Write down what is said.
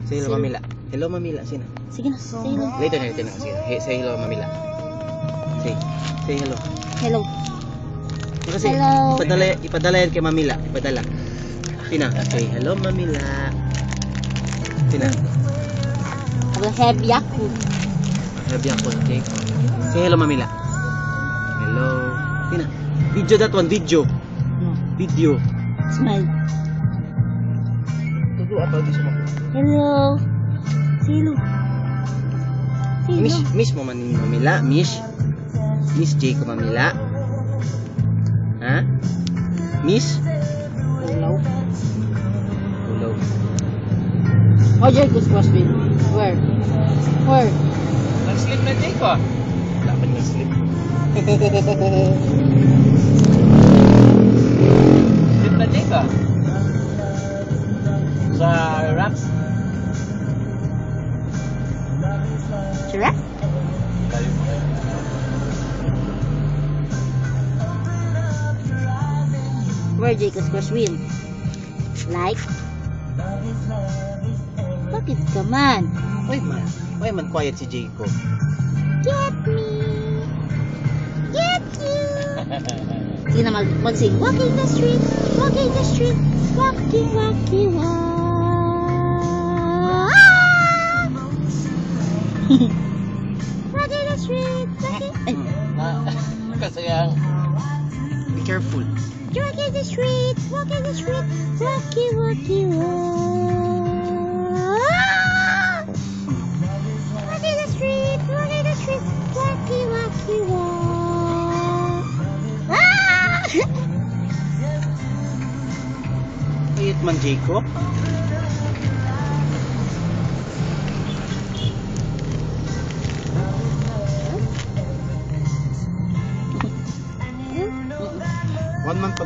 Say hello, Mamila. Hello, Mamila. Sino? Sige na, say hello. Later na. Sige. Say hello, Mamila. Say hello. Hello. Kasi Hello. ipadala yan kay Mamila. Ipadala. Sina? Say hello, Mamila. Sina? Heavy ako. Sabi ako, okay? Say hello, Mamila. Hello. Sina? Video that one, video. No. Video. Smile. Tudo ato di sumo. Hello. Say hello. Say hello. Miss mo man ni Mamila, Miss J ko Mamila. Ha? Miss? Hello. Hello. Oh, Jake was crossbreed. Where? Nag-sleep na J ko. Wala pa nag-sleep. Sleep na J ko. Sa rocks. Giraffe? Where Jake was crossbreed? Like? Bakit ka man? Why man quiet si J ko? Get me! Get you! Sige na mag-sing. Walking the street, walking the street, walking, walking, walk. Walking the street, walking. Kasi ang be careful. Walking the street, walking the street, walking, walking, walk. Walking the street, walking the street, walking, walking, walk. Quiet man J ko. One month pa ba